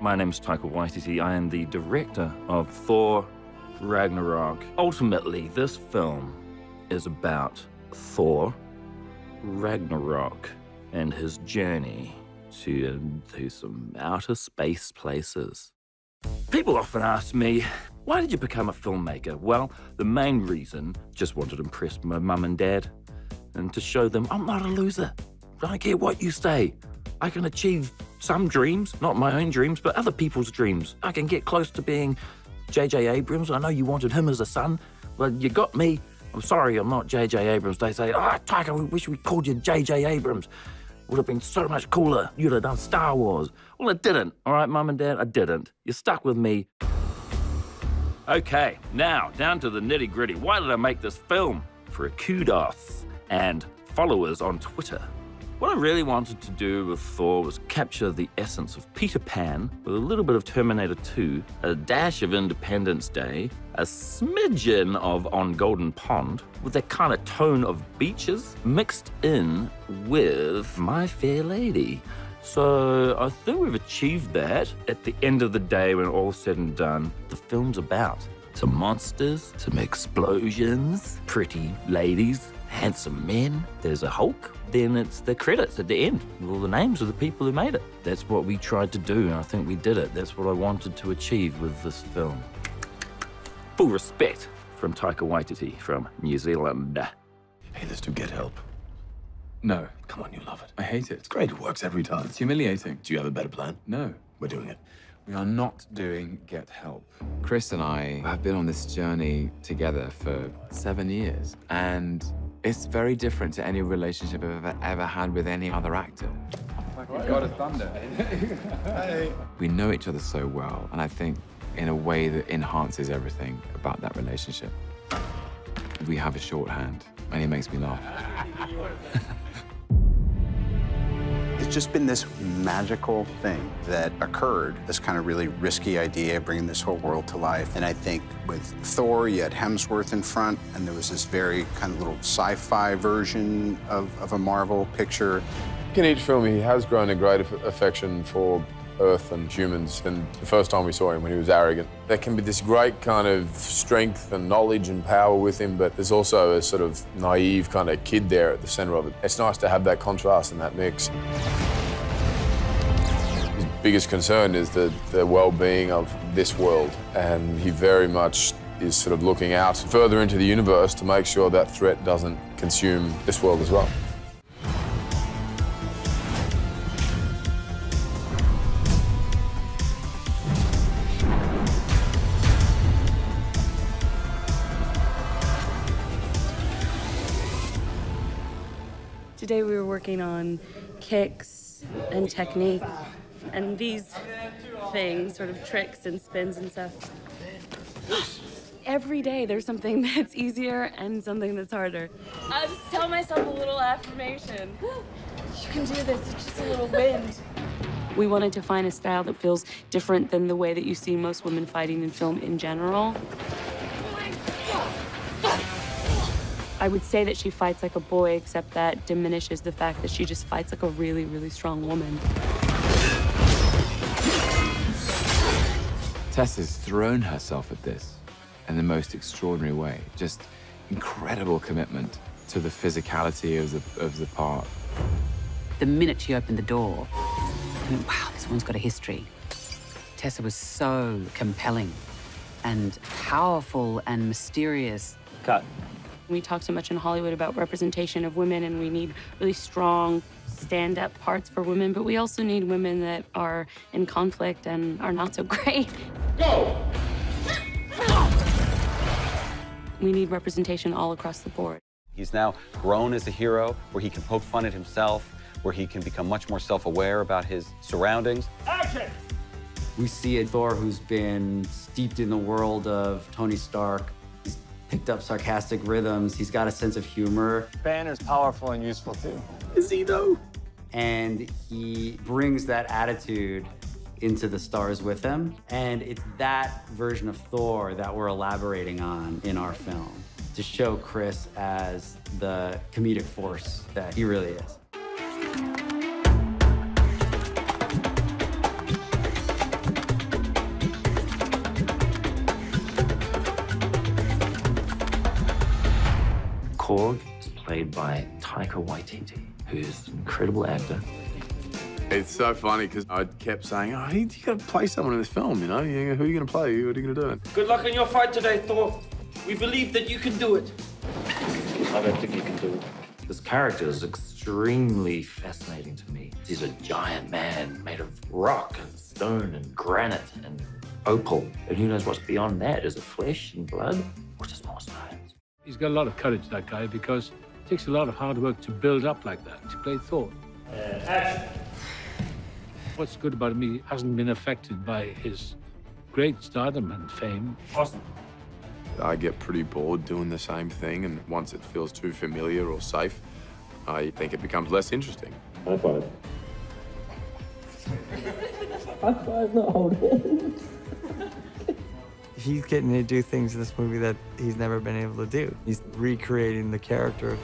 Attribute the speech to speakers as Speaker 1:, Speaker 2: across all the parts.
Speaker 1: My name's Taika Waititi. I am the director of Thor Ragnarok. Ultimately, this film is about Thor Ragnarok and his journey to some outer space places. People often ask me, why did you become a filmmaker? Well, the main reason, just wanted to impress my mum and dad and to show them I'm not a loser. I don't care what you say. I can achieve some dreams, not my own dreams, but other people's dreams. I can get close to being J.J. Abrams. I know you wanted him as a son, but you got me. I'm sorry I'm not J.J. Abrams. They say, oh, Taika, we wish we called you J.J. Abrams. Would have been so much cooler. You'd have done Star Wars. Well, it didn't. All right, Mum and Dad, I didn't. You're stuck with me. Okay, now, down to the nitty-gritty. Why did I make this film? For a kudos and followers on Twitter. What I really wanted to do with Thor was capture the essence of Peter Pan with a little bit of Terminator 2, a dash of Independence Day, a smidgen of On Golden Pond, with that kind of tone of beaches mixed in with My Fair Lady. So I think we've achieved that. At the end of the day, when all's said and done, the film's about some monsters, some explosions, pretty ladies, handsome men, there's a Hulk, then it's the credits at the end with all the names of the people who made it. That's what we tried to do, and I think we did it. That's what I wanted to achieve with this film. Full respect from Taika Waititi from New Zealand.
Speaker 2: Hey, let's do Get Help.
Speaker 3: No.
Speaker 2: Come on, you love it.
Speaker 3: I hate it.
Speaker 2: It's great, it works every time.
Speaker 3: It's humiliating.
Speaker 2: Do you have a better plan?
Speaker 3: No.
Speaker 2: We're doing it.
Speaker 3: We are not doing Get Help.
Speaker 4: Chris and I have been on this journey together for 7 years, and it's very different to any relationship I've ever had with any other actor.
Speaker 3: God of Thunder.
Speaker 4: We know each other so well, and I think in a way that enhances everything about that relationship. We have a shorthand, and he makes me laugh.
Speaker 5: It's just been this magical thing that occurred, this kind of really risky idea, bringing this whole world to life. And I think with Thor, you had Hemsworth in front, and there was this very kind of little sci-fi version of a Marvel picture.
Speaker 6: In each film, he has grown a great affection for Earth and humans than the first time we saw him when he was arrogant. There can be this great kind of strength and knowledge and power with him, but there's also a sort of naive kind of kid there at the center of it. It's nice to have that contrast and that mix. His biggest concern is the well-being of this world, and he very much is sort of looking out further into the universe to make sure that threat doesn't consume this world as well.
Speaker 7: Today we were working on kicks and technique and these things, sort of tricks and spins and stuff. Every day there's something that's easier and something that's harder. I just tell myself a little affirmation. You can do this, it's just a little wind. We wanted to find a style that feels different than the way that you see most women fighting in film in general. I would say that she fights like a boy, except that diminishes the fact that she just fights like a really, really strong woman.
Speaker 4: Tess has thrown herself at this in the most extraordinary way. Just incredible commitment to the physicality of the part.
Speaker 8: The minute she opened the door, I went, wow, this one's got a history. Tessa was so compelling and powerful and mysterious.
Speaker 1: Cut.
Speaker 7: We talk so much in Hollywood about representation of women, and we need really strong stand-up parts for women, but we also need women that are in conflict and are not so great.
Speaker 6: Go!
Speaker 7: We need representation all across the board.
Speaker 9: He's now grown as a hero, where he can poke fun at himself, where he can become much more self-aware about his surroundings.
Speaker 6: Action!
Speaker 10: We see a Thor who's been steeped in the world of Tony Stark. He's picked up sarcastic rhythms. He's got a sense of humor.
Speaker 11: Banner's powerful and useful, too.
Speaker 1: Is he, though?
Speaker 10: And he brings that attitude into the stars with him. And it's that version of Thor that we're elaborating on in our film, to show Chris as the comedic force that he really is.
Speaker 1: Korg is played by Taika Waititi, who's an incredible actor.
Speaker 6: It's so funny because I kept saying, oh, you got to play someone in this film, you know? Who are you going to play? What are you going to do?
Speaker 1: Good luck in your fight today, Thor. We believe that you can do it. I don't think you can do it. This character is extremely fascinating to me. He's a giant man made of rock and stone and granite and opal. And who knows what's beyond that? Is it flesh and blood? Or just more stones?
Speaker 12: He's got a lot of courage, that guy, because it takes a lot of hard work to build up like that, to play Thor.
Speaker 1: Action.
Speaker 12: What's good about him, he hasn't been affected by his great stardom and fame.
Speaker 1: Awesome.
Speaker 6: I get pretty bored doing the same thing, and once it feels too familiar or safe, I think it becomes less interesting.
Speaker 1: High five. High five, not hold hands.
Speaker 13: He's getting to do things in this movie that he's never been able to do. He's recreating the character.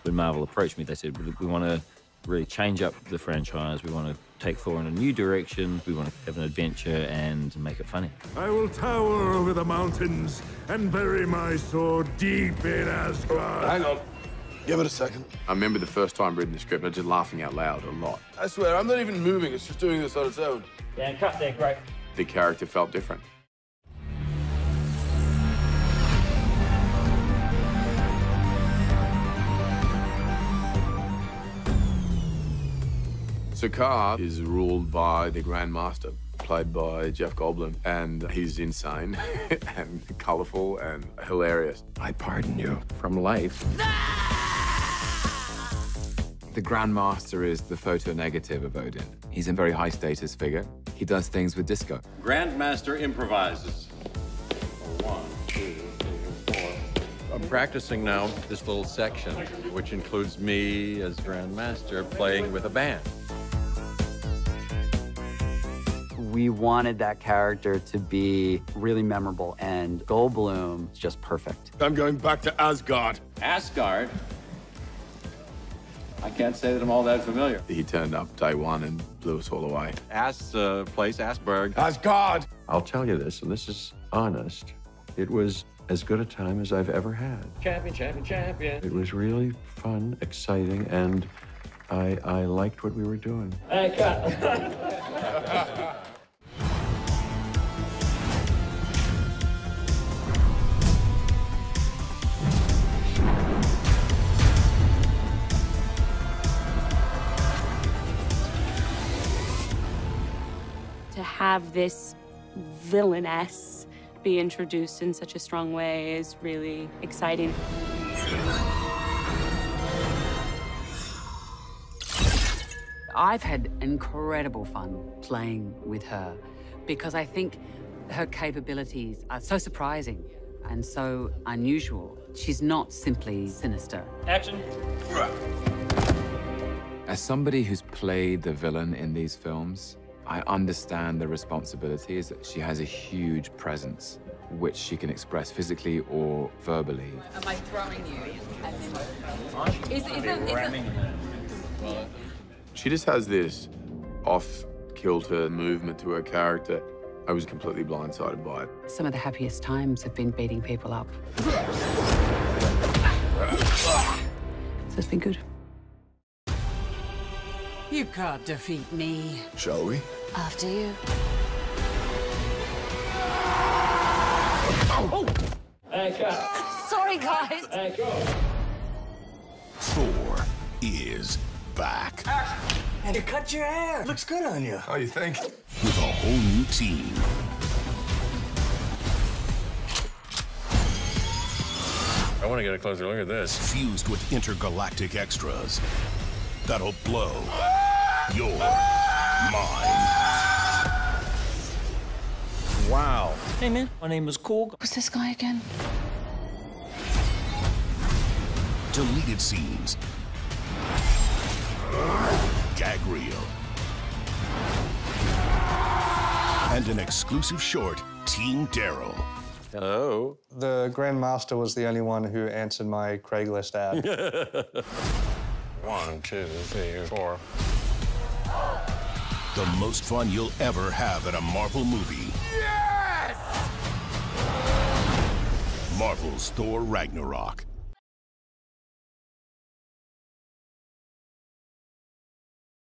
Speaker 1: When Marvel approached me, they said, we want to really change up the franchise. We want to take Thor in a new direction. We want to have an adventure and make it funny.
Speaker 14: I will tower over the mountains and bury my sword deep in Asgard.
Speaker 6: Hang on. Give it a second. I remember the first time reading the script, I was just laughing out loud a lot.
Speaker 2: I swear, I'm not even moving. It's just doing this on its own.
Speaker 1: Yeah, cut there, great.
Speaker 6: The character felt different. Sakaar is ruled by the Grand Master, played by Jeff Goldblum, and he's insane and colourful and hilarious.
Speaker 2: I pardon you from life.
Speaker 4: The Grand Master is the photo negative of Odin. He's a very high-status figure. He does things with disco.
Speaker 9: Grandmaster improvises. 1, 2, 3, 4. I'm practicing now this little section, which includes me as Grandmaster playing with a band.
Speaker 10: We wanted that character to be really memorable, and Goldblum is just perfect.
Speaker 2: I'm going back to Asgard.
Speaker 9: Asgard? I can't say that I'm all that familiar.
Speaker 6: He turned up day one and blew us all away.
Speaker 9: Place, Asberg.
Speaker 2: Asgard!
Speaker 15: I'll tell you this, and this is honest. It was as good a time as I've ever had.
Speaker 1: Champion, champion, champion.
Speaker 15: It was really fun, exciting, and I liked what we were doing.
Speaker 1: Hey, cut.
Speaker 7: To have this villainess be introduced in such a strong way is really exciting.
Speaker 8: I've had incredible fun playing with her because I think her capabilities are so surprising and so unusual. She's not simply sinister.
Speaker 1: Action.
Speaker 4: As somebody who's played the villain in these films, I understand the responsibility is that she has a huge presence, which she can express physically or verbally.
Speaker 8: Am I throwing you? Is
Speaker 6: She just has this off-kilter movement to her character. I was completely blindsided by it.
Speaker 8: Some of the happiest times have been beating people up. So it's been good.
Speaker 16: You can't defeat me.
Speaker 2: Shall we?
Speaker 16: After you.
Speaker 1: Oh! Hey, cut.
Speaker 16: Sorry, guys.
Speaker 1: Hey, go.
Speaker 2: Thor is back.
Speaker 17: And you cut your hair. Looks good on you.
Speaker 2: Oh, you think? With a whole new team.
Speaker 14: I want to get a closer look at this.
Speaker 2: Fused with intergalactic extras that'll blow your mind.
Speaker 1: Wow. Hey, man. My name is Korg.
Speaker 16: Who's this guy again?
Speaker 2: Deleted scenes. Gag reel. And an exclusive short, Team Daryl.
Speaker 9: Hello.
Speaker 11: The Grand Master was the only one who answered my Craigslist ad.
Speaker 14: 1, 2, 3, 4.
Speaker 2: The most fun you'll ever have at a Marvel movie.
Speaker 14: Yes!
Speaker 2: Marvel's Thor Ragnarok.